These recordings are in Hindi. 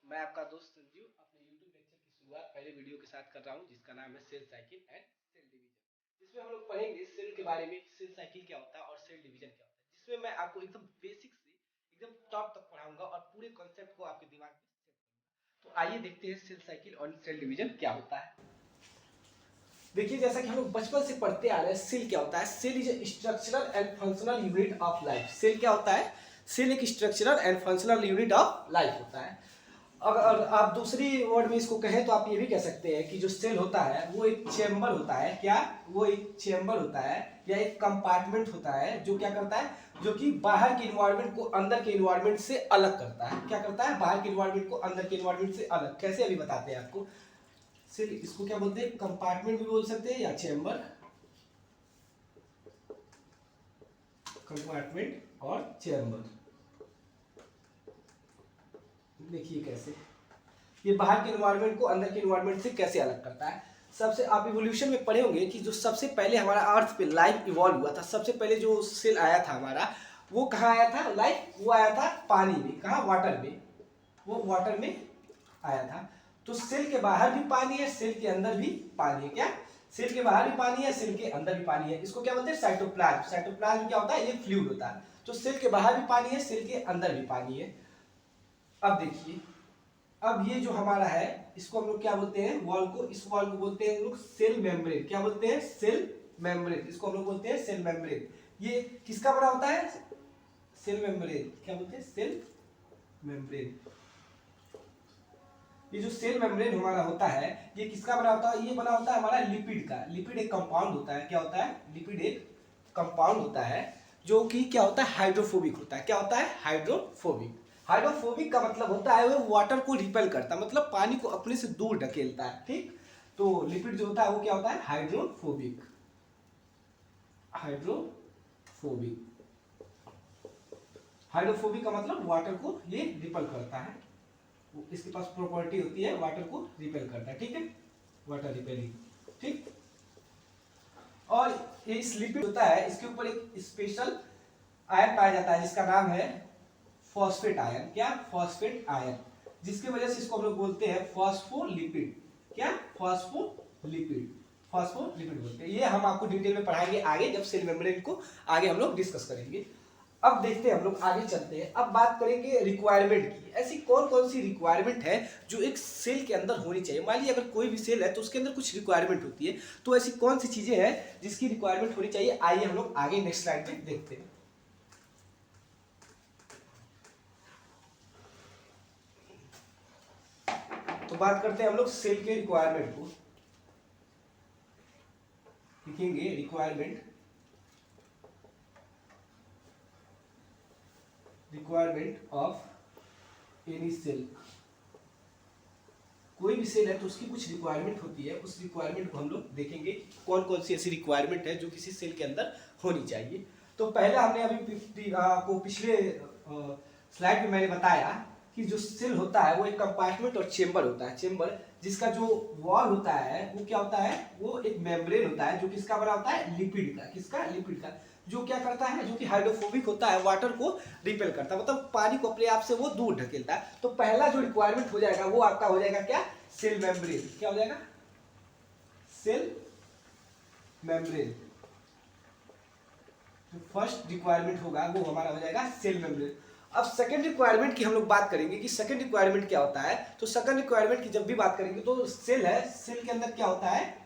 मैं आपका दोस्त संजीव अपने YouTube लेक्चर की शुरुआत पहले वीडियो के साथ कर रहा हूं जिसका नाम है cell cycle and cell division. इसमें हम लोग पढ़ेंगे सेल के बारे में, सेल साइकिल क्या होता है और सेल डिवीजन क्या होता है, जिसमें मैं आपको एकदम बेसिक से एकदम टॉप तक पढ़ाऊंगा और पूरे कॉन्सेप्ट को आपके दिमाग में सेट करूंगा। तो आइए देखते हैं सेल साइकिल और सेल डिवीजन क्या होता है। देखिए, जैसा कि हम लोग बचपन से पढ़ते आ रहे हैं, सेल क्या होता है। Cell is a structural and functional unit of life. Cell क्या होता है? सेल एक structural and functional unit of life होता है। अगर आप दूसरी वर्ड में इसको कहें तो आप ये भी कह सकते हैं कि जो सेल होता है वो एक चेंबर होता है। क्या? वो एक चेंबर होता है या एक कंपार्टमेंट होता है जो क्या करता है, जो कि बाहर के इन्वायरमेंट को अंदर के इन्वायरमेंट से अलग करता है। क्या करता है? बाहर के इन्वायरमेंट को अंदर के इन्वायरमेंट से अलग। कैसे? अभी बताते हैं आपको। सेल इसको क्या बोलते हैं? कंपार्टमेंट भी बोल सकते हैं या चेंबर, कंपार्टमेंट और चेंबर। देखिए कैसे ये बाहर के इन्वायरमेंट को अंदर के इन्वायरमेंट से कैसे अलग करता है। सबसे आप इवोल्यूशन में पढ़े होंगे कि जो सबसे पहले हमारा अर्थ पे लाइफ इवॉल्व हुआ था, सबसे पहले जो सेल आया था हमारा, वो कहाँ आया था? लाइफ वो आया था पानी में। कहाँ? वाटर में। वो वाटर में आया था। तो सेल के बाहर भी पानी है, सेल के अंदर भी पानी है। क्या? सेल के बाहर भी पानी है, सेल के अंदर भी पानी है। इसको क्या बोलते हैं? साइटोप्लाज्म। साइटोप्लाज्म क्या होता है? ये फ्लूइड होता है। तो सेल के बाहर भी पानी है, सेल के अंदर भी पानी है। अब देखिए, अब ये जो हमारा है इसको हम लोग क्या बोलते हैं? वॉल को। इस वॉल को बोलते हैं हम लोग सेल मेम्ब्रेन। क्या बोलते हैं? Cell membrane. इसको हम लोग बोलते हैं सेल मेम्ब्रेन। ये किसका बना होता है? Cell membrane. क्या बोलते हैं? Cell membrane. ये जो सेल मेम्ब्रेन हमारा होता है ये किसका बना होता है? ये बना होता है हमारा लिपिड का। लिपिड एक कंपाउंड होता है। क्या होता है? लिपिड एक कंपाउंड होता है जो कि क्या होता है? हाइड्रोफोबिक होता है। क्या होता है? हाइड्रोफोबिक। हाइड्रोफोबिक का मतलब होता है वो वाटर को रिपेल करता है, मतलब पानी को अपने से दूर ढकेलता है। ठीक, तो लिपिड जो होता है वो क्या होता है? हाइड्रोफोबिक। हाइड्रोफोबिक। हाइड्रोफोबिक का मतलब वाटर को ये रिपेल करता है। इसके पास प्रॉपर्टी होती है वाटर को रिपेल करता है। ठीक है, वाटर रिपेलिंग। ठीक, और ये इस लिपिड होता है, इसके ऊपर एक स्पेशल आयन पाया जाता है जिसका नाम है फॉस्फेट आयन। क्या? फॉस्फेट आयन, जिसकी वजह से इसको हम लोग बोलते हैं फॉस्फोलिपिड। क्या? फॉस्फोलिपिड। फॉस्फोलिपिड बोलते हैं। ये हम आपको डिटेल में पढ़ाएंगे आगे, जब सेल मेम्ब्रेन को आगे हम लोग डिस्कस करेंगे। अब देखते हैं, हम लोग आगे चलते हैं। अब बात करेंगे रिक्वायरमेंट की। ऐसी कौन कौन सी रिक्वायरमेंट है जो एक सेल के अंदर होनी चाहिए। मान लीजिए अगर कोई भी सेल है तो उसके अंदर कुछ रिक्वायरमेंट होती है, तो ऐसी कौन सी चीजें हैं जिसकी रिक्वायरमेंट होनी चाहिए। आइए हम लोग आगे नेक्स्ट स्लाइड में देखते हैं। तो बात करते हैं हम लोग सेल के रिक्वायरमेंट को। लिखेंगे requirement. Requirement of any cell. कोई भी सेल है तो उसकी कुछ रिक्वायरमेंट होती है, उस रिक्वायरमेंट को हम लोग देखेंगे कौन कौन सी ऐसी रिक्वायरमेंट है जो किसी सेल के अंदर होनी चाहिए। तो पहले हमने अभी आपको पिछले स्लाइड में मैंने बताया कि जो सेल होता है वो एक कंपार्टमेंट और चेंबर होता है। चेंबर जिसका जो वॉल होता है वो क्या होता है? वो एक मेम्ब्रेन होता है जो किसका बना होता है? लिपिड का। किसका? लिपिड का। जो क्या करता है? जो कि हाइड्रोफोबिक होता है, वाटर को रिपेल करता है, मतलब पानी को अपने आप से वो दूर ढकेलता है। तो पहला जो रिक्वायरमेंट हो जाएगा वो आपका हो जाएगा क्या? Cell membrane. क्या हो जाएगा? Cell membrane. जो फर्स्ट रिक्वायरमेंट होगा वो हमारा हो जाएगा सेल मेम्ब्रेन। अब सेकंड रिक्वायरमेंट की हम लोग बात करेंगे कि सेकंड रिक्वायरमेंट क्या होता है। तो सेकंड रिक्वायरमेंट की जब भी बात करेंगे तो सेल है, सेल के अंदर क्या होता है?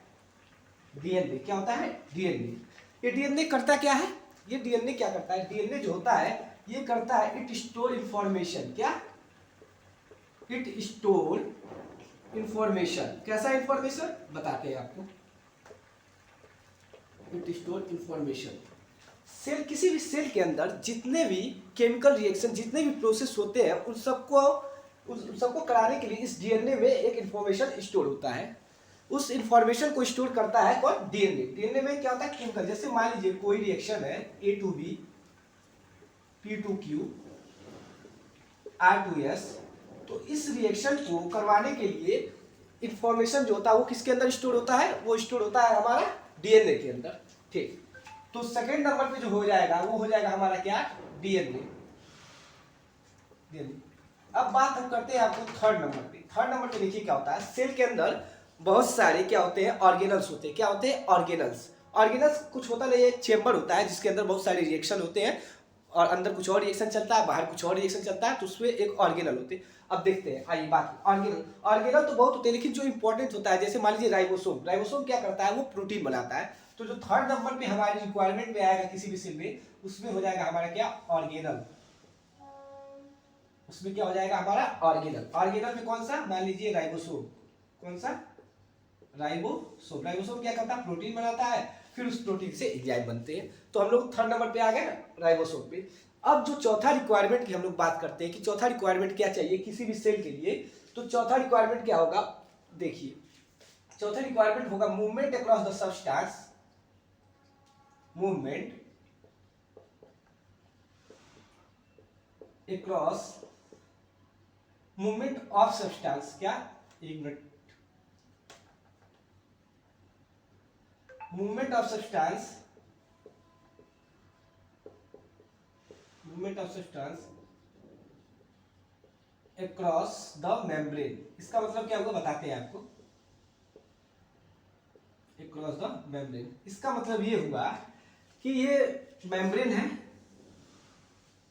डीएनए। क्या होता है? डीएनए। ये डीएनए करता क्या है? ये डीएनए क्या करता है? डीएनए जो होता है ये करता है इट स्टोर इंफॉर्मेशन। क्या? It store information. कैसा इंफॉर्मेशन बताते हैं आपको। It store information. सेल, किसी भी सेल के अंदर जितने भी केमिकल रिएक्शन, जितने भी प्रोसेस होते हैं उन सबको कराने के लिए इस डीएनए में एक इंफॉर्मेशन स्टोर होता है। उस इंफॉर्मेशन को स्टोर करता है कौन? डीएनए। डीएनए में क्या होता है? केमिकल। जैसे मान लीजिए कोई रिएक्शन है A2B P2Q R2S, तो इस रिएक्शन को करवाने के लिए इंफॉर्मेशन जो होता है वो किसके अंदर स्टोर होता है? वो स्टोर होता है हमारा डीएनए के अंदर। ठीक, तो सेकेंड नंबर पे जो हो जाएगा वो हो जाएगा हमारा क्या? डीएनए। डीएनए अब बात हम करते हैं आपको थर्ड नंबर पे। थर्ड नंबर पे देखिए क्या होता है, सेल के अंदर बहुत सारे क्या होते हैं, ऑर्गेनल्स होते हैं। क्या होते हैं? ऑर्गेनल्स। ऑर्गेनल्स कुछ होता नहीं है, चेम्बर होता है जिसके अंदर बहुत सारे रिएक्शन होते हैं और अंदर कुछ और रिएक्शन चलता है, बाहर कुछ और रिएक्शन चलता है, तो उसमें एक ऑर्गेनल होते हैं। अब देखते हैं, आइए बात ऑर्गेनल। ऑर्गेनल तो बहुत होते हैं, लेकिन जो इंपॉर्टेंट होता है, जैसे मान लीजिए राइबोसोम। राइबोसोम क्या करता है? वो प्रोटीन बनाता है। तो जो थर्ड नंबर पे हमारी रिक्वायरमेंट में आएगा किसी भी सेल में, उसमें हो जाएगा हमारा क्या? ऑर्गेनल। उसमें क्या हो जाएगा हमारा? ऑर्गेनल। ऑर्गेनल में कौन सा? मान लीजिए राइबोसोम। कौन सा? राइबोसोम। राइबोसोम क्या करता है? प्रोटीन बनाता है, फिर उस प्रोटीन से एंजाइम बनते हैं। तो हम लोग थर्ड नंबर पे आ गए ना, राइबोसोम पे। अब जो चौथा रिक्वायरमेंट की हम लोग बात करते हैं कि चौथा रिक्वायरमेंट क्या चाहिए किसी भी सेल के लिए, तो चौथा रिक्वायरमेंट क्या होगा? देखिए, चौथा रिक्वायरमेंट होगा movement across the substance. Movement across, movement of substance. क्या? एक minute. Movement of substance, movement of substance across the membrane. इसका मतलब क्या होगा बताते हैं आपको। अक्रॉस द मेम्ब्रेन, इसका मतलब ये हुआ कि ये मेम्ब्रेन है,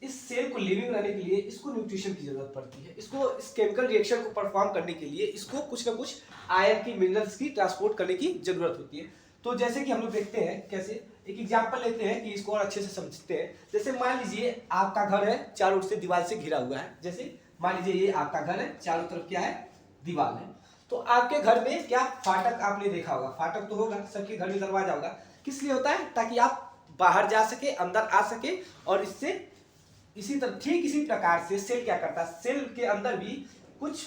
इस सेल को लिविंग रहने के लिए इसको न्यूट्रिशन की जरूरत पड़ती है। इसको इस केमिकल रिएक्शन को परफॉर्म करने के लिए इसको कुछ ना कुछ आयरन की, मिनरल्स की ट्रांसपोर्ट करने की जरूरत होती है। तो जैसे कि हम लोग देखते हैं कैसे, एक एग्जांपल लेते हैं कि इसको और अच्छे से समझते हैं। जैसे मान लीजिए आपका घर है, चारों ओर से दीवार से घिरा हुआ है। जैसे मान लीजिए ये आपका घर है, चारों तरफ क्या है? दीवार है। तो आपके घर में क्या फाटक आपने देखा होगा? फाटक तो होगा, सबके घर में दरवाजा होगा। किस लिए होता है? ताकि आप बाहर जा सके, अंदर आ सके। और इससे इसी तरह ठीक इसी प्रकार से सेल क्या करता है? सेल के अंदर भी कुछ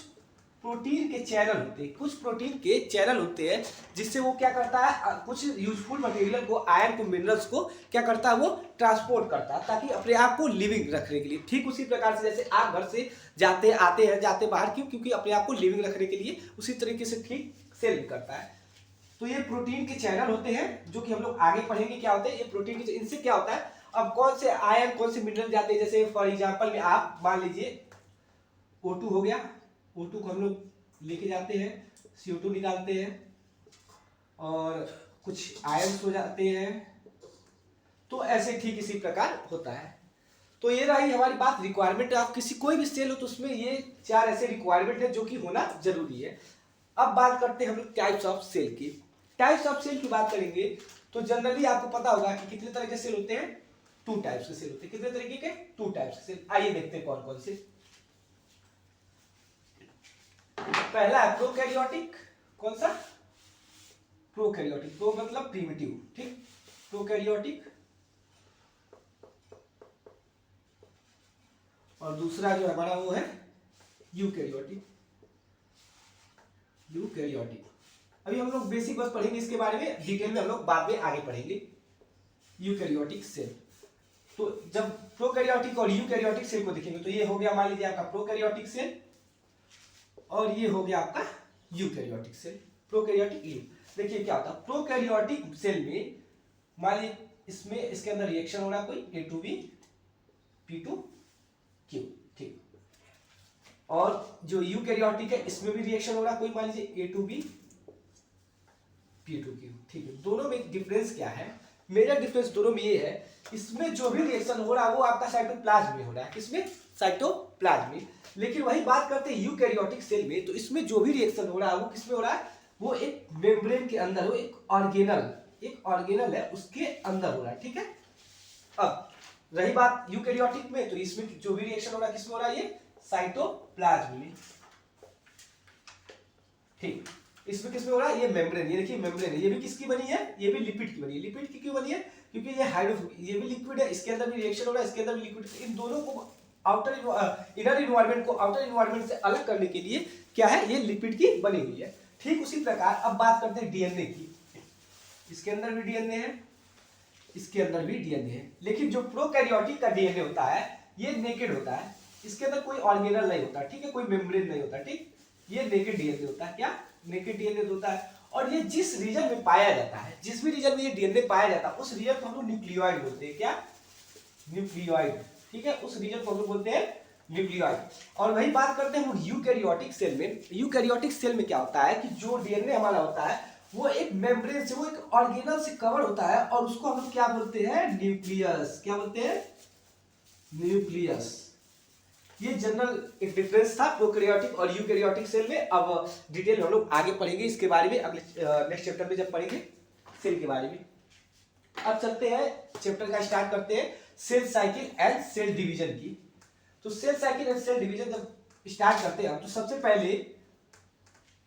प्रोटीन के चैनल होते हैं, कुछ प्रोटीन के चैनल होते हैं, जिससे वो क्या करता है? कुछ यूजफुल मटेरियल को, आयरन को, मिनरल्स को क्या करता है? वो ट्रांसपोर्ट करता है ताकि अपने आप को लिविंग रखने के लिए। ठीक उसी प्रकार से जैसे आप घर से जाते आते हैं, जाते बाहर, क्यों? क्योंकि अपने आप को लिविंग रखने के लिए, उसी तरीके से ठीक सेल भी करता है। तो ये प्रोटीन के चैनल होते हैं, जो कि हम लोग आगे पढ़ेंगे क्या होते हैं। ये प्रोटीन के, इनसे क्या होता है? अब कौन से आयन, कौन से मिनरल जाते हैं, जैसे फॉर एग्जांपल में आप मान लीजिए O2 हो गया। O2 को हम लोग लेके जाते हैं, CO2 निकालते हैं और कुछ आयन्स हो जाते हैं। तो ऐसे ठीक इसी प्रकार होता है। तो ये रही हमारी बात रिक्वायरमेंट। आप किसी कोई भी सेल हो तो उसमें ये चार ऐसे रिक्वायरमेंट है जो कि होना जरूरी है। अब बात करते हैं हम लोग टाइप्स ऑफ सेल की। टाइप्स ऑफ सेल की बात करेंगे तो जनरली आपको पता होगा कि कितने तरह के सेल होते हैं? 2 टाइप्स के सेल होते हैं। कितने तरीके के? 2 टाइप्स के सेल। आइए देखते हैं कौन कौन से। पहला है प्रोकैरियोटिक। कौन सा? प्रोकैरियोटिक। प्रो मतलब प्रिमिटिव, ठीक। प्रोकैरियोटिक। और दूसरा जो हमारा वो है यूकैरियोटिक। यूकैरियोटिक। अभी हम लोग बेसिक बस पढ़ेंगे इसके बारे में, डिटेल में हम लोग बाद में आगे पढ़ेंगे। Eukaryotic cell. तो जब प्रोकैरियोटिक और यूकैरियोटिक सेल को देखेंगे तो ये हो गया मान लीजिए आपका प्रोकैरियोटिक सेल और ये हो गया आपका यूकैरियोटिक सेल। Prokaryotic you. देखिए क्या होता है प्रोकैरियोटिक सेल में, मान लीजिए इसमें इसके अंदर रिएक्शन हो रहा है कोई A2B P2Q, ठीक। और जो यूकैरियोटिक है इसमें भी रिएक्शन हो रहा है कोई, मान लीजिए A2B P2Q, ठीक है। दोनों में डिफरेंस क्या है? मेजर डिफरेंस दोनों में ये है, इसमें जो भी रिएक्शन हो रहा है वो आपका साइटोप्लाज्म में हो रहा है। किसमें? साइटोप्लाज्म में। लेकिन वही बात करते हैं यूकैरियोटिक सेल में, तो इसमें जो भी रिएक्शन हो रहा है वो किसमें हो रहा है? वो एक मेम्ब्रेन के अंदर, वो एक ऑर्गेनल है उसके अंदर हो रहा है, ठीक है। अब रही बात यूकैरियोटिक में, तो इसमें जो भी रिएक्शन हो रहा है किसमें हो रहा है? ये साइटोप्लाज्म में, ठीक। इसमें किसमें हो रहा है? ये मेम्ब्रेन। ये देखिए मेम्ब्रेन है, ये भी किसकी बनी है? ये भी लिपिड की बनी है। लिपिड की क्यों बनी है? क्योंकि ये ये भी लिक्विड है, इसके अंदर भी रिएक्शन हो रहा है, इसके अंदर भी लिक्विड। इन दोनों को इनर इन्वायरमेंट को आउटर इन्वायरमेंट से अलग करने के लिए क्या है? ये लिपिड की बनी हुई है। ठीक उसी प्रकार अब बात करते हैं डीएनए की। इसके अंदर भी डीएनए है, इसके अंदर भी डीएनए है। लेकिन जो प्रोकैरियोटिक का डीएनए होता है ये नेकेड होता है, इसके अंदर कोई ऑर्गेनल नहीं होता, ठीक है, कोई मेम्ब्रेन नहीं होता, ठीक। ये नेकेड डीएनए होता है। क्या? नेकेड डीएनए होता है। और ये जिस रीजन में पाया जाता है, जिस भी रीजन में ये डीएनए पाया जाता है उस रीजन को हम लोग न्यूक्लियोइड बोलते हैं। क्या? न्यूक्लियोइड, ठीक है। उस रीजन को हम लोग बोलते हैं न्यूक्लियाई। और वही बात करते हैं हम यूकैरियोटिक सेल में। यूकैरियोटिक सेल में क्या होता है कि जो डीएनए हमारा होता है वो एक मेम्ब्रेन से, वो एक ऑर्गेनल से कवर होता है और उसको हम लोग क्या बोलते हैं, न्यूक्लियस। क्या बोलते हैं, न्यूक्लियस। ये जनरल एक डिफरेंस था प्रोकैरियोटिक और यूकैरियोटिक सेल में। अब डिटेल हम लोग आगे पढ़ेंगे इसके बारे में, अगले नेक्स्ट चैप्टर में जब पढ़ेंगे सेल के बारे में। अब चलते हैं चैप्टर का स्टार्ट करते हैं cell cycle and cell division की। तो cell cycle and cell division जब स्टार्ट करते हैं तो सबसे पहले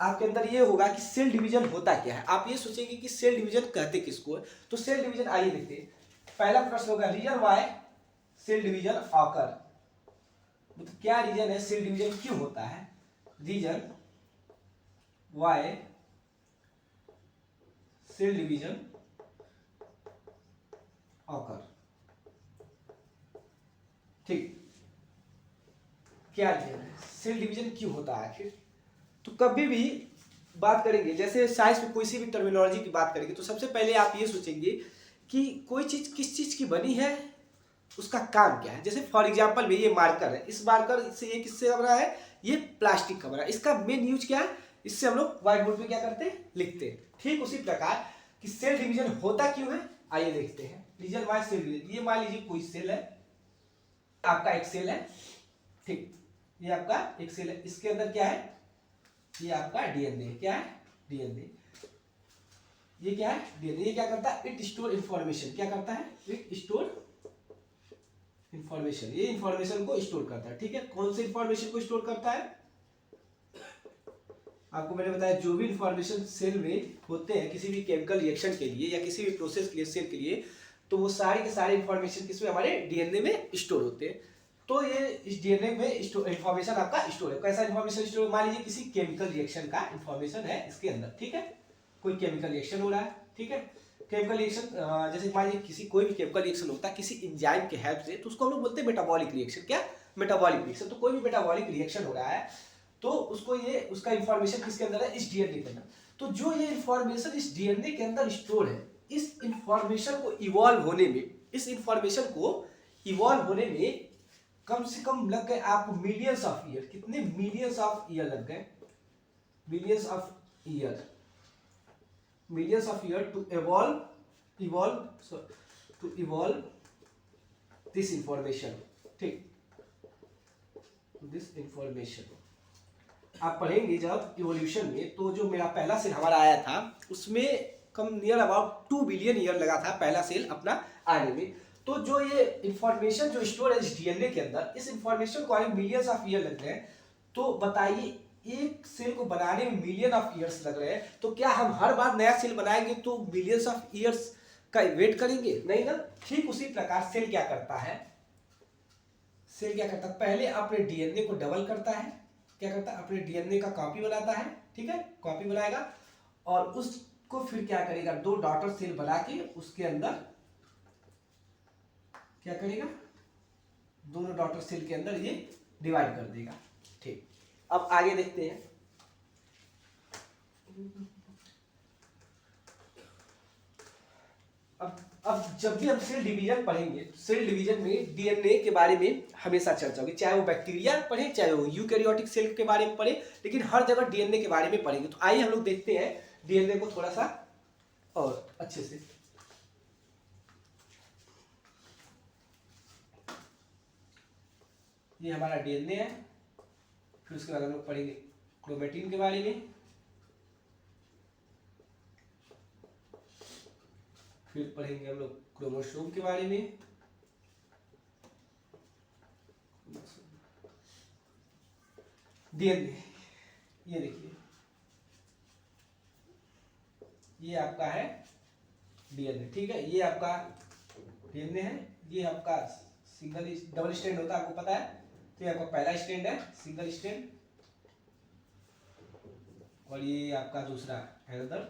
आपके अंदर ये होगा कि सेल डिवीजन होता क्या है। आप ये सोचेंगे कि सेल डिवीजन कहते किसको है, तो सेल डिवीजन आइए देखते हैं। पहला प्रश्न होगा reason why cell division occur. मतलब क्या रीजन है, सेल डिवीजन क्यों होता है, reason why cell division occur. ठीक, क्या रीजन है, सेल डिवीजन क्यों होता है आखिर। तो कभी भी बात करेंगे, जैसे साइंस में कोई सी भी टर्मिनोलॉजी की बात करेंगे तो सबसे पहले आप ये सोचेंगे कि कोई चीज किस चीज की बनी है, उसका काम क्या है। जैसे फॉर एग्जांपल में ये मार्कर है, इस मार्कर से ये किससे बना है, ये प्लास्टिक का बना है। इसका मेन यूज क्या है, इससे हम लोग व्हाइट बोर्ड पे क्या करते हैं, लिखते हैं। ठीक उसी प्रकार कि सेल डिवीजन होता क्यों है, आइए देखते हैं। रीजन वाई सेल डिवीजन, ये मान लीजिए कोई सेल है, आपका एक सेल है, ठीक, ये आपका एक सेल है, इसके अंदर क्या है, ये आपका डीएनए। क्या है, डीएनए। ये क्या है, डीएनए। ये क्या करता है, इट स्टोर इंफॉर्मेशन। क्या करता है, इट स्टोर इंफॉर्मेशन। ये इंफॉर्मेशन को स्टोर करता है। ठीक है, कौन से इंफॉर्मेशन को स्टोर करता है, आपको मैंने बताया जो भी इंफॉर्मेशन सेल में होते हैं किसी भी केमिकल रिएक्शन के लिए या किसी भी प्रोसेस के लिए सेल के लिए, तो वो सारे के सारे इंफॉर्मेशन किसमें, हमारे डीएनए में स्टोर होते हैं। तो ये इस डीएनए में इंफॉर्मेशन आपका स्टोर है। कैसा इंफॉर्मेशन स्टोर है, मान लीजिए किसी केमिकल रिएक्शन का इंफॉर्मेशन है इसके अंदर। ठीक है, कोई केमिकल रिएक्शन हो रहा है, ठीक है, केमिकल रिएक्शन, जैसे मान लीजिए किसी कोई भी केमिकल रिएक्शन होता है किसी एंजाइम के हेल्प से, तो उसको हम लोग बोलते हैं मेटाबॉलिक रिएक्शन। क्या, मेटाबॉलिक रिएक्शन। तो कोई भी मेटाबॉलिक रिएक्शन हो रहा है तो उसको ये उसका इंफॉर्मेशन किसके अंदर है, इस डीएनए के अंदर। तो जो ये इंफॉर्मेशन इस डीएनए के अंदर स्टोर है, इस इंफॉर्मेशन को इवॉल्व होने में, इस इंफॉर्मेशन को इवॉल्व होने में कम से कम लग गए आपको मिलियंस ऑफ ईयर। कितने, मिलियंस ऑफ ईयर लग गए, millions of year, millions of year to evolve this information. ठीक, दिस इंफॉर्मेशन आप पढ़ेंगे जब इवोल्यूशन में, तो जो मेरा पहला सेल हमारा आया था उसमें come near about 2 billion year लगा था पहला सेल अपना आने में। तो जो ये इंफॉर्मेशन जो स्टोर है इस डीएनए के अंदर, इस इंफॉर्मेशन को आने मिलियंस ऑफ ईयर लग रहे हैं। तो बताइए एक सेल को बनाने में मिलियन ऑफ ईयर्स लग रहे हैं, तो क्या हम हर बार नया सेल बनाएंगे तो मिलियंस ऑफ ईयर्स का वेट करेंगे, नहीं ना। ठीक उसी प्रकार सेल क्या करता है, सेल क्या करता है, पहले अपने डीएनए को डबल करता है। क्या करता है, अपने डीएनए का कॉपी बनाता है। ठीक है, कॉपी बनाएगा और उसको फिर क्या करेगा, 2 डॉटर सेल बना के उसके अंदर क्या करेगा, दोनों डॉटर सेल के अंदर ये डिवाइड कर देगा। ठीक, अब आगे देखते हैं। अब जब भी हम सेल डिवीजन पढ़ेंगे, सेल डिवीजन में डीएनए के बारे में हमेशा चर्चा होगी, चाहे वो बैक्टीरिया पढ़े चाहे वो यूकैरियोटिक सेल के बारे में पढ़े, लेकिन हर जगह डीएनए के बारे में पढ़ेंगे। तो आइए हम लोग देखते हैं डीएनए को थोड़ा सा और अच्छे से। ये हमारा डीएनए है, फिर उसके बाद हम लोग पढ़ेंगे क्रोमेटिन के बारे में, फिर पढ़ेंगे हम लोग क्रोमोसोम के बारे में, डीएनए। ये देखिए, ये आपका है डीएनए। ठीक है, ये आपका डीएनए है, ये आपका सिंगल डबल स्ट्रैंड होता है, आपको पता है। तो ये आपका पहला स्ट्रैंड है, सिंगल स्ट्रैंड, और ये आपका दूसरा अनदर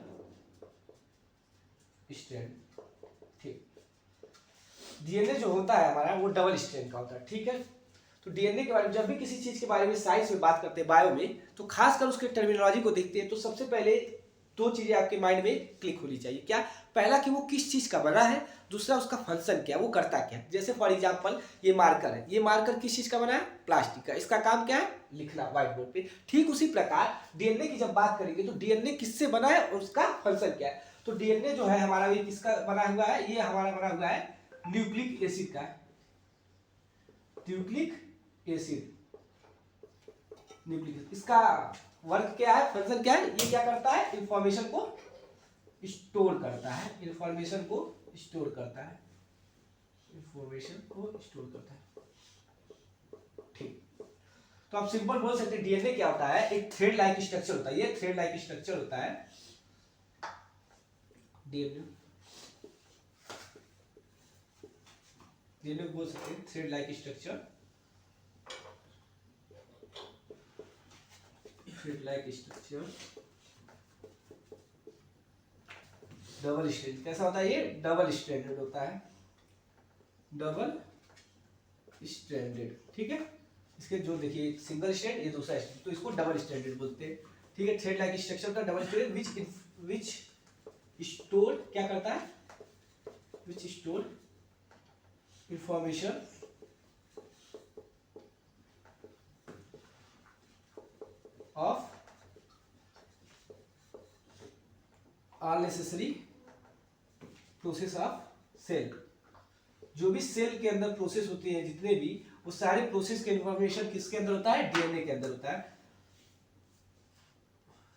स्ट्रैंड। ठीक, डीएनए जो होता है हमारा वो डबल स्ट्रैंड का होता है। ठीक है, तो डीएनए के बारे में जब भी किसी चीज के बारे में साइंस में बात करते हैं, बायो में, तो खासकर उसके टर्मिनोलॉजी को देखते हैं, तो सबसे पहले दो चीजें आपके माइंड में क्लिक होनी चाहिए। क्या? पहला कि वो किस चीज का बना है, दूसरा उसका फंक्शन क्या है, वो करता क्या है। जैसे फॉर एग्जांपल ये मार्कर है, ये मार्कर किस चीज का बना है? प्लास्टिक का। इसका काम क्या है? लिखना व्हाइट बोर्ड पे। ठीक उसी प्रकार डीएनए की जब बात करेंगे तो डीएनए किससे बना है और उसका फंक्शन क्या है। तो डीएनए जो है हमारा, ये किसका बना हुआ है? ये हमारा बना हुआ है न्यूक्लिक एसिड का। न्यूक्लिक एसिड, न्यूक्लिक, इसका वर्क क्या है, फंक्शन क्या है? ये क्या करता है? इंफॉर्मेशन को स्टोर करता है, इंफॉर्मेशन को स्टोर करता है, इंफॉर्मेशन को स्टोर करता है। ठीक, तो आप सिंपल बोल सकते हैं डीएनए क्या होता है? एक थ्रेड लाइक स्ट्रक्चर होता है। ये थ्रेड लाइक स्ट्रक्चर होता है डीएनए, डीएनए बोल सकते हैं thread like structure, thread like structure, double stranded. कैसा होता है ये? डबल स्ट्रैंडेड होता है, डबल स्ट्रैंडेड। ठीक है, इसके जो देखिए एक सिंगल स्ट्रैंड, ये दूसरा स्ट्रैंड, तो इसको डबल स्ट्रैंडेड बोलते हैं। ठीक है, थ्रेड लाइक स्ट्रक्चर का डबल स्ट्रैंडेड विच स्टोर क्या करता है? Which store information of all necessary process of cell. जो भी सेल के अंदर प्रोसेस होती है, जितने भी, वो सारे प्रोसेस के इंफॉर्मेशन किसके अंदर होता है? डीएनए के अंदर होता है।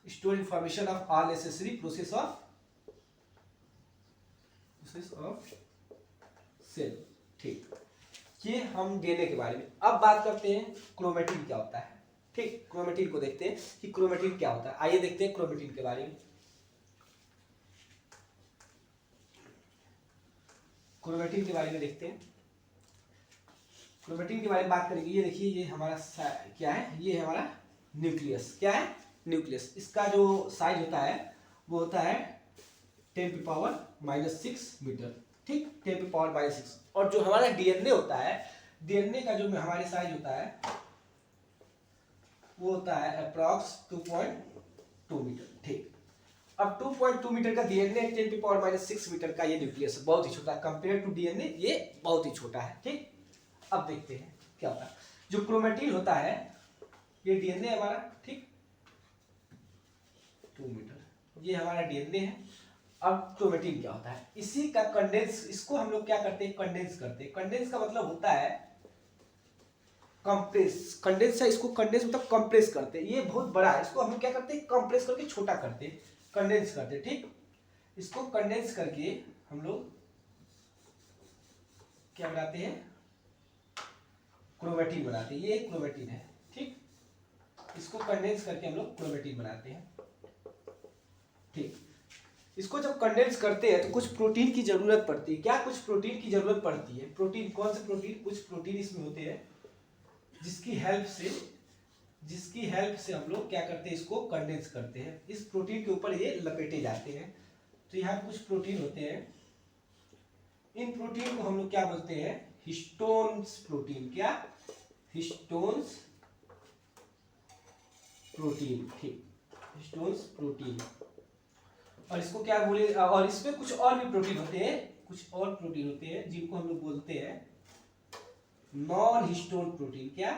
Store information of all necessary process of cell. ठीक, ये हम डीएनए के बारे में। अब बात करते हैं क्रोमेटिन क्या होता है। ठीक, क्रोमेटिन को देखते हैं कि क्रोमेटिन क्या होता है। आइए देखते हैं क्रोमेटिन के बारे में। क्रोमेटिन के बारे में देखते हैं। क्रोमेटिन के बारे में बात करेंगे। ये देखिए, ये हमारा क्या है? ये है हमारा न्यूक्लियस। क्या है? न्यूक्लियस। इसका जो साइज होता है वो होता है 10⁻⁻6 मीटर। ठीक, 10⁻⁻6। और जो हमारा डीएनए होता है, डीएनए का जो हमारे साइज होता है वो होता है अप्रॉक्स 2.2 मीटर। ठीक, अब 2.2 मीटर का डीएनए, 10⁻⁻6 मीटर का ये न्यूक्लियस, बहुत ही छोटा कंपेयर टू डीएनए, ये बहुत ही छोटा है। ठीक, अब देखते हैं क्या होता है। जो क्रोमेटिन होता है, ये डीएनए हमारा, ठीक, 2 मीटर, ये हमारा डीएनए है। अब क्रोमेटिन क्या होता है? इसी का कंडेंस, इसको हम लोग क्या करते हैं? कंडेंस करते हैं। कंडेंस का मतलब होता है कंप्रेस। कंडेंस है, इसको कंडेंस मतलब कंप्रेस करते हैं। ये बहुत बड़ा है, इसको हम लोग क्या करते हैं? कंप्रेस करके छोटा करते हैं, कंडेंस करते हैं। ठीक, इसको कंडेंस करके हम लोग क्या बनाते हैं? क्रोमेटिन बनाते हैं। ये क्रोमेटिन है। ठीक, इसको कंडेंस करके हम लोग क्रोमेटिन बनाते हैं। ठीक, इसको जब कंडेंस करते हैं तो कुछ प्रोटीन की जरूरत पड़ती है। क्या? कुछ प्रोटीन की जरूरत पड़ती है। प्रोटीन, कौन से प्रोटीन? कुछ प्रोटीन इसमें होते हैं जिसकी हेल्प से हम लोग क्या करते हैं? इसको कंडेंस करते हैं। इस प्रोटीन के ऊपर ये लपेटे जाते हैं। तो यहाँ कुछ प्रोटीन होते हैं, इन प्रोटीन को हम लोग क्या बोलते हैं? Histones protein. क्या? Histones protein. ठीक, हिस्टोन्स प्रोटीन। और इसको क्या बोले? और इसमें कुछ और भी प्रोटीन होते हैं, कुछ और प्रोटीन होते हैं जिनको हम लोग बोलते हैं नॉन हिस्टोन प्रोटीन। क्या?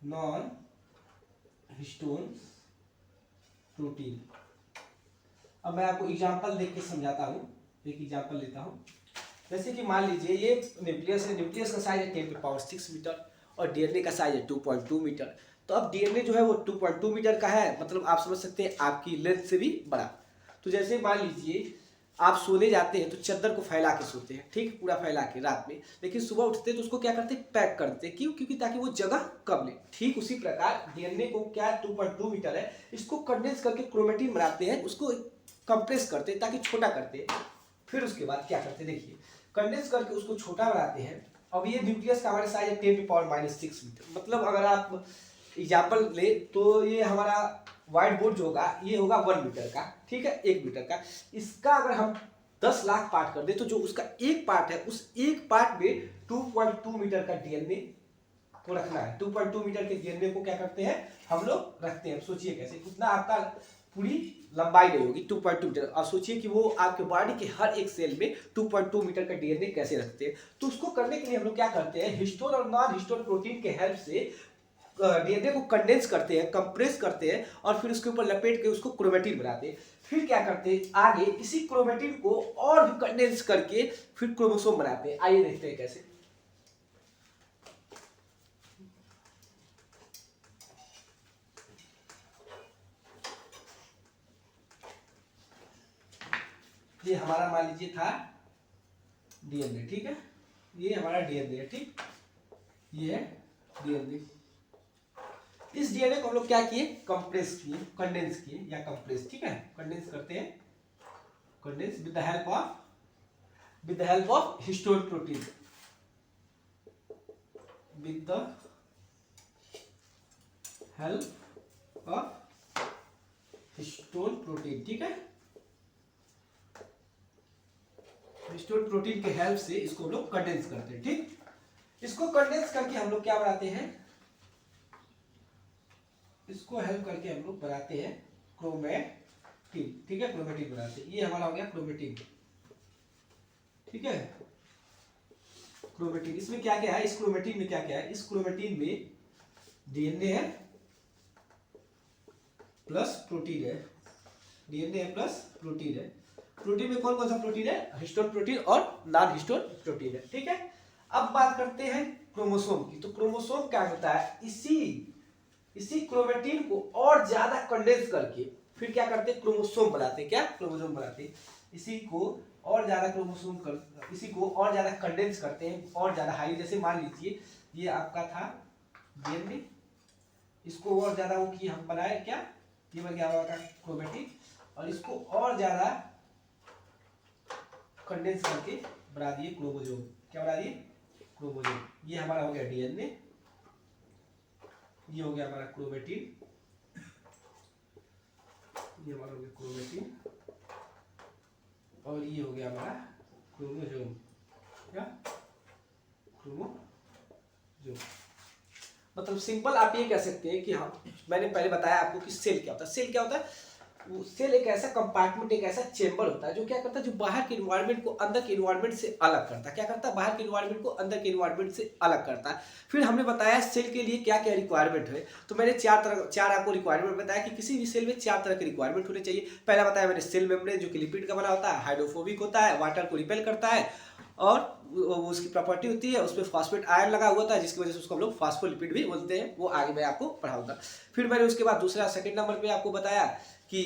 Non histone protein. अब मैं आपको एग्जांपल देख के समझाता हूं। एक एग्जांपल लेता हूं। जैसे कि मान लीजिए ये न्यूक्लियस है, न्यूक्लियस का साइज है 10⁻6 मीटर और डीएनए का साइज है 2.2 मीटर। तो अब डीएनए जो है वो 2.2 मीटर का है, मतलब आप समझ सकते हैं आपकी लेंथ से भी बड़ा। तो जैसे मान लीजिए आप सोने जाते हैं तो चादर को फैला के सोते हैं, ठीक, पूरा फैला के रात में, लेकिन सुबह उठते हैं तो उसको क्या करते हैं? पैक करते हैं। क्यों? क्योंकि ताकि वो जगह कम ले। ठीक उसी प्रकार डीएनए को क्या 2.2 मीटर है, इसको कंडेंस करके क्रोमेटिन बनाते हैं, उसको कंप्रेस करते हैं ताकि छोटा करते हैं। फिर उसके बाद क्या करते हैं? देखिए, कंडेंस करके उसको छोटा बनाते हैं। अब ये न्यूक्लियस का हमारे साइज है 10⁻⁻6 मीटर। मतलब अगर आप एग्जाम्पल ले तो ये हमारा व्हाइट बोर्ड जो होगा ये होगा 1 मीटर का, ठीक है, 1 मीटर का। इसका अगर हम 10 लाख पार्ट कर दे तो जो उसका एक पार्ट है, उस एक पार्ट में 2.2 मीटर का डीएनए को रखना है। 2.2 मीटर के डीएनए को क्या करते हैं? हम लोग रखते हैं। सोचिए कैसे, कितना आपका पूरी लंबाई नहीं होगी 2.2 मीटर। अब सोचिए कि वो आपके बॉडी के हर एक सेल में 2.2 मीटर का डीएनए कैसे रखते हैं। तो उसको करने के लिए हम लोग क्या करते हैं, हिस्टोन और नॉन हिस्टोन प्रोटीन के हेल्प से डीएनए को कंडेंस करते हैं, कंप्रेस करते हैं और फिर उसके ऊपर लपेट के उसको क्रोमेटिन बनाते हैं। फिर क्या करते हैं, आगे इसी क्रोमेटिन को और भी कंडेंस करके फिर क्रोमोसोम बनाते हैं। आइए देखते हैं कैसे। ये हमारा मान लीजिए था डीएनए, ठीक है, ये हमारा डीएनए है, ठीक, ये है डीएनए। इस डीएनए को हम लोग क्या किए, कंप्रेस किए, कंडेंस किए या कंप्रेस, ठीक है, कंडेंस करते हैं, condense with the help of histone protein, with the help of histone protein, ठीक है। हिस्टोन प्रोटीन के हेल्प से इसको हम लोग कंडेंस करते हैं, ठीक। इसको कंडेंस करके हम लोग क्या बनाते हैं, इसको हेल्प करके हम लोग बनाते हैं क्रोमेटिन, ठीक है, क्रोमेटिन बनाते हैं। ये हमारा हो गया क्रोमेटिन, ठीक है, क्रोमेटिन। इसमें क्या क्या है, इस क्रोमेटिन में क्या क्या है, इस क्रोमेटिन में डीएनए है प्लस प्रोटीन है, डीएनए है प्लस प्रोटीन है। प्रोटीन में कौन कौन सा प्रोटीन है, हिस्टोन प्रोटीन और नॉन हिस्टोन प्रोटीन है, ठीक है। अब बात करते हैं क्रोमोसोम की। तो क्रोमोसोम क्या होता है, इसी क्रोमेटिन को और ज्यादा कंडेंस करके फिर क्या करते हैं, क्रोमोसोम बनाते हैं। क्या, क्रोमोसोम बनाते हैं। इसी को और ज्यादा इसी को और ज्यादा कंडेंस करते हैं, और ज्यादा हाई। जैसे मान लीजिए ये आपका था डीएनए, इसको और ज्यादा वो की हम बनाए, क्या, ये बन गया हमारा क्रोमेटिन, और इसको और ज्यादा कंडेंस करके बना दिए क्रोमोसोम। क्या बना दिए, क्रोमोसोम। ये हमारा हो गया डीएनए, ये हो गया हमारा क्रोमेटिन, ये हमारा हो गया क्रोमेटिन, और ये हो गया हमारा क्रोमोसोम। क्या, क्रोमोसोम। मतलब सिंपल आप ये कह सकते हैं कि हम, मैंने पहले बताया आपको कि सेल क्या होता है। सेल क्या होता है, सेल एक ऐसा कंपार्टमेंट, एक ऐसा चेंबर होता है जो क्या करता है, जो बाहर के इन्वायरमेंट को अंदर के इन्वायरमेंट से अलग करता है। क्या करता है, बाहर के इन्वायरमेंट को अंदर के इन्वायरमेंट से अलग करता है। फिर हमने बताया सेल के लिए क्या क्या रिक्वायरमेंट है। तो मैंने चार आपको रिक्वायरमेंट बताया कि किसी भी सेल में 4 तरह के रिक्वायरमेंट होने चाहिए। पहला बताया मैंने सेल मेम्ब्रेन, जो कि लिपिड का बना होता है, हाइड्रोफोबिक होता है, वाटर को रिपेल करता है, और उसकी प्रॉपर्टी होती है उसमें फॉस्फेट आयन लगा हुआ था, जिसकी वजह से उसको हम लोग फॉस्फोलिपिड भी बोलते हैं। वो आगे मैं आपको पढ़ाऊंगा। फिर मैंने उसके बाद दूसरा सेकंड नंबर पे आपको बताया कि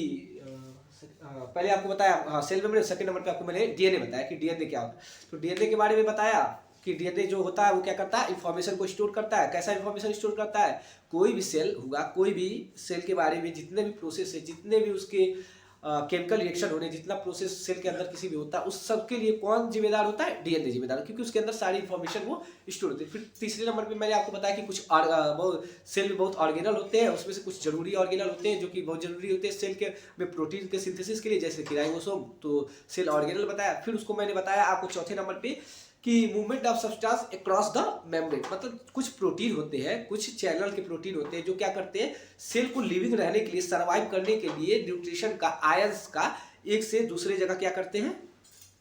पहले आपको बताया सेल मेम्ब्रेन, सेकंड नंबर पे आपको मैंने डीएनए बताया कि डीएनए क्या होता है। तो डीएनए के बारे में बताया कि डीएनए जो होता है वो क्या करता है, इन्फॉर्मेशन को स्टोर करता है। कैसा इन्फॉर्मेशन स्टोर करता है, कोई भी सेल होगा, कोई भी सेल के बारे में जितने भी प्रोसेस है, जितने भी उसके केमिकल रिएक्शन होने, जितना प्रोसेस सेल के अंदर किसी भी होता है, उस सब के लिए कौन जिम्मेदार होता है, डीएनए जिम्मेदार, क्योंकि उसके अंदर सारी इन्फॉर्मेशन वो स्टोर होती है। फिर तीसरे नंबर पे मैंने आपको बताया कि कुछ सेल में बहुत ऑर्गेनल होते हैं, उसमें से कुछ जरूरी ऑर्गेनल होते हैं जो कि बहुत जरूरी होते हैं सेल के में प्रोटीन के सिंथेसिस के लिए, जैसे कि राइबोसोम। तो सेल ऑर्गेनल बताया। फिर उसको मैंने बताया आपको चौथे नंबर पे कि movement of substance across the membrane, मतलब कुछ प्रोटीन होते हैं, कुछ चैनल के प्रोटीन होते हैं जो क्या करते हैं, सेल को लिविंग रहने के लिए, सर्वाइव करने के लिए न्यूट्रिशन का, आयंस का एक से दूसरे जगह क्या करते हैं,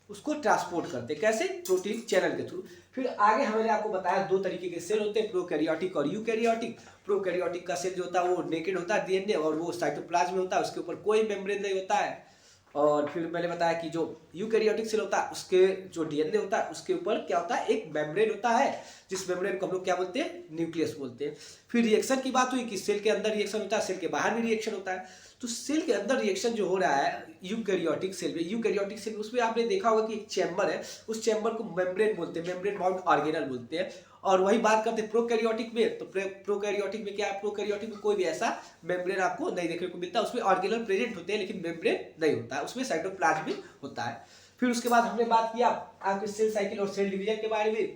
उसको ट्रांसपोर्ट करते हैं। कैसे, प्रोटीन चैनल के थ्रू। फिर आगे हमने आपको बताया 2 तरीके के सेल होते हैं, प्रोकैरियोटिक और यूकैरियोटिक। प्रोकैरियोटिक का सेल जो होता है वो नेकेड होता है डीएनए, और वो साइटोप्लाज्म में होता है, उसके ऊपर कोई मेम्ब्रेन नहीं होता है। और फिर मैंने बताया कि जो यूकैरियोटिक सेल होता है उसके जो डीएनए होता है उसके ऊपर क्या होता है, एक मेम्ब्रेन होता है, जिस मेम्ब्रेन को हम लोग क्या बोलते हैं, न्यूक्लियस बोलते हैं। फिर रिएक्शन की बात हुई कि सेल के अंदर रिएक्शन होता है, सेल के बाहर भी रिएक्शन होता है। तो सेल के अंदर रिएक्शन जो हो रहा है यूकैरियोटिक सेल में, उसमें आपने देखा होगा कि एक चैम्बर है, उस चैम्बर को मेम्ब्रेन बोलते हैं, मेम्ब्रेन बाउंड ऑर्गेनल बोलते हैं। और वही बात करते हैं प्रोकैरियोटिक में, तो प्रोकैरियोटिक में क्या है, प्रोकैरियोटिक में कोई भी ऐसा मेम्ब्रेन आपको नहीं देखने को मिलता, उसमें ऑर्गेनल प्रेजेंट होते हैं लेकिन मेम्ब्रेन नहीं होता है, उसमें साइटोप्लाज्म होता है। फिर उसके बाद हमने बात किया आपके सेल साइकिल और सेल डिवीजन के बारे में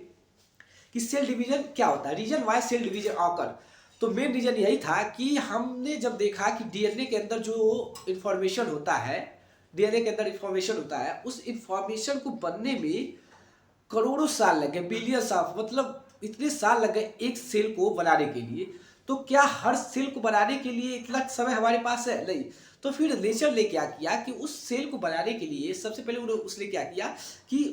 कि सेल डिवीजन क्या होता है, reason why cell division occur. तो मेन रीजन यही था कि हमने जब देखा कि डीएनए के अंदर जो इंफॉर्मेशन होता है, डीएनए के अंदर इंफॉर्मेशन होता है, उस इंफॉर्मेशन को बनने में करोड़ों साल लगे, बिलियंस ऑफ, मतलब इतने साल लग गए एक सेल को बनाने के लिए। तो क्या हर सेल को बनाने के लिए इतना समय हमारे पास है, नहीं। तो फिर नेचर ने क्या किया कि उस सेल को बनाने के लिए सबसे पहले उसने क्या किया कि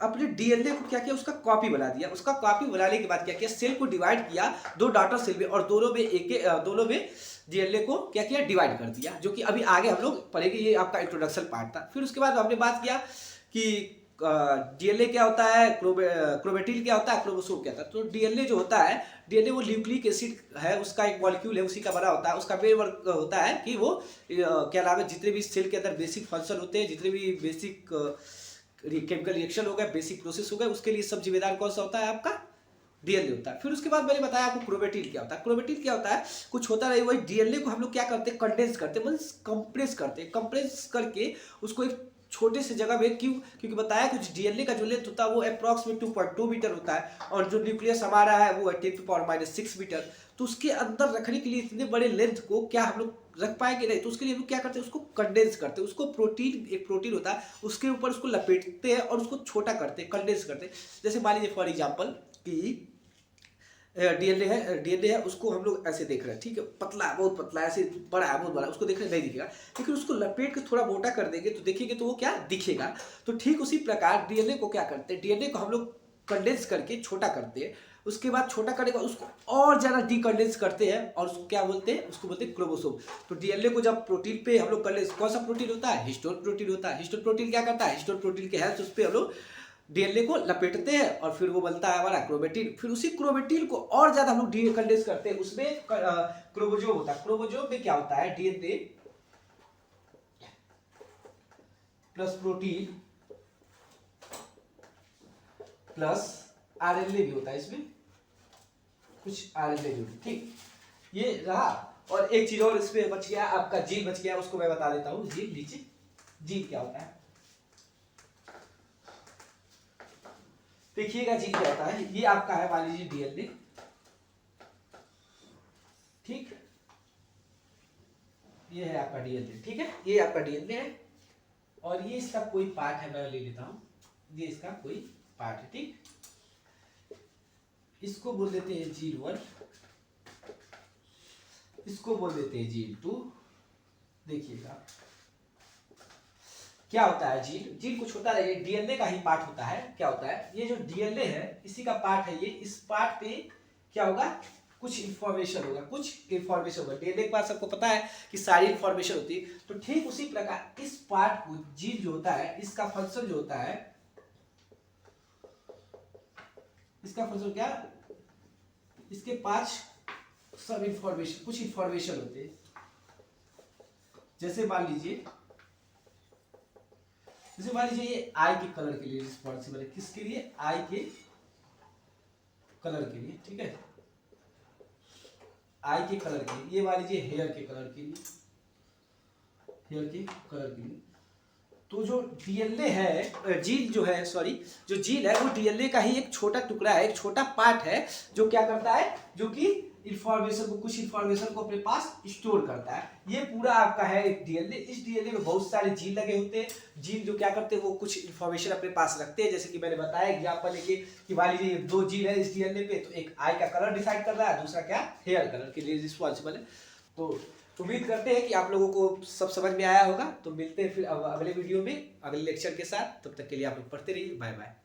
अपने डीएनए को क्या किया, उसका कॉपी बना दिया। उसका कॉपी बनाने के बाद क्या किया, सेल को डिवाइड किया 2 डॉटर सेल में, और दोनों में डीएनए को क्या किया, डिवाइड कर दिया, जो कि अभी आगे हम लोग पढ़ेंगे। ये आपका इंट्रोडक्शन पार्ट था। फिर उसके बाद हमने बात किया कि डीएनए क्या होता है, क्रोमेटिन क्या होता है, क्रोमोसोम क्या होता है। तो डीएनए जो होता है, डीएनए वो न्यूक्लिक एसिड है, उसका एक मॉलिक्यूल है, उसी का बना होता है। उसका मेन वर्क होता है कि वो क्या नाम है, जितने भी सेल के अंदर बेसिक फंक्शन होते हैं, जितने भी बेसिक केमिकल रिएक्शन हो गया, बेसिक प्रोसेस हो गया, उसके लिए सब जिम्मेदार कौन सा होता है, आपका डीएनए होता है। फिर उसके बाद मैंने बताया आपको क्रोमेटिन क्या होता है। क्रोमेटिन क्या होता है, कुछ होता नहीं, वही डीएनए को हम लोग क्या करते हैं, कंडेंस करते हैं, मींस कंप्रेस करते हैं। कंप्रेस करके उसको एक छोटे से जगह में, क्योंकि बताया कुछ डीएनए का जो लेंथ होता है वो अप्रॉक्सीमेट 2.2 मीटर होता है, और जो न्यूक्लियस हमारा है वो 10⁻⁻⁶ मीटर। तो उसके अंदर रखने के लिए इतने बड़े लेंथ को क्या हम लोग रख पाएंगे नहीं, तो उसके लिए हम लोग क्या करते हैं, उसको कंडेंस करते हैं। उसको प्रोटीन, एक प्रोटीन होता है, उसके ऊपर उसको लपेटते हैं और उसको छोटा करते हैं, कंडेंस करते हैं। जैसे मान लीजिए फॉर एग्जाम्पल कि डीएनए है, उसको हम लोग ऐसे देख रहे हैं, ठीक है, पतला है, बहुत पतला है, ऐसे बड़ा है, बहुत बड़ा, उसको देखने नहीं दिखेगा। लेकिन उसको लपेट के थोड़ा मोटा कर देंगे तो देखेंगे तो वो क्या दिखेगा। तो ठीक उसी प्रकार डीएनए को क्या करते हैं, डीएनए को हम लोग कंडेंस करके छोटा करते हैं। उसके बाद छोटा करने के बाद उसको और ज़्यादा डीकंडेंस करते हैं, और उसको क्या बोलते हैं, उसको बोलते हैं क्रोमोसोम। तो डीएनए को जब प्रोटीन पे हम लोग कंडेंस, कौन सा प्रोटीन होता है, हिस्टोन प्रोटीन होता है। हिस्टोन प्रोटीन क्या करता है, हिस्टोन प्रोटीन के हेल्प उस पर हम लोग डीएनए को लपेटते हैं, और फिर वो बनता है हमारा क्रोमेटिन। फिर उसी क्रोमेटिन को और ज्यादा हम लोग डीकंडेंस करते हैं, उसमें क्रोमोसोम होता है। क्रोमोसोम में क्या होता है, DNA plus protein plus RNA भी होता है, इसमें कुछ आरएनए भी होता है, ठीक, ये रहा। और एक चीज और इसमें बच गया, आपका जीन बच गया, उसको मैं बता देता हूँ। जीन, नीचे जीन क्या होता है, देखिएगा जीन क्या होता है। ये आपका है, मान लीजिए डीएनए, ठीक, ये है आपका डीएनए, ठीक है, ये आपका डीएनए है, और ये इसका कोई पार्ट है, मैं ले लेता हूं, ये इसका कोई पार्ट है, ठीक। इसको बोल देते हैं जीन 1, इसको बोल देते हैं जीन 2। देखिएगा क्या होता है जीन, जीन कुछ होता है, ये डीएनए का ही पार्ट होता है। क्या होता है, ये जो डीएनए है इसी का पार्ट है ये। इस पार्ट पे क्या होगा, कुछ इंफॉर्मेशन होगा, कुछ इंफॉर्मेशन होगा। डीएनए के पास सबको पता है कि सारी इंफॉर्मेशन होती है। तो ठीक उसी प्रकार इस पार्ट को, जीन जो होता है, इसका फंक्शन जो होता है, इसका फंक्शन क्या, इसके पास सब इंफॉर्मेशन, कुछ इंफॉर्मेशन होते हैं। जैसे मान लीजिए ये आई के कलर के लिए रिस्पॉन्सिबल है। किसके लिए, आई के कलर के लिए, ठीक है, आई के कलर के लिए। ये मान लीजिए हेयर के कलर के लिए, हेयर के कलर के लिए। तो जो डीएनए है, जीन जो है, सॉरी, जो जीन है वो डीएनए का ही एक छोटा टुकड़ा है, एक छोटा पार्ट है, जो क्या करता है, जो कि इंफॉर्मेशन को, कुछ इंफॉर्मेशन को अपने पास स्टोर करता है। ये पूरा आपका है एक डीएनए। इस डीएनए में बहुत सारे जीन लगे होते हैं। जीन जो क्या करते हैं, वो कुछ इंफॉर्मेशन अपने पास रखते हैं। जैसे कि मैंने बताया एग्जांपल लेके कि मान लीजिए 2 जीन है इस डीएनए पे, तो एक आई का कलर डिसाइड कर रहा है, दूसरा क्या, हेयर कलर के लिए रिस्पॉन्सिबल है। तो उम्मीद करते हैं कि आप लोगों को सब समझ में आया होगा। तो मिलते हैं फिर अगले वीडियो में, अगले लेक्चर के साथ। तब तक के लिए आप लोग पढ़ते रहिए। Bye bye.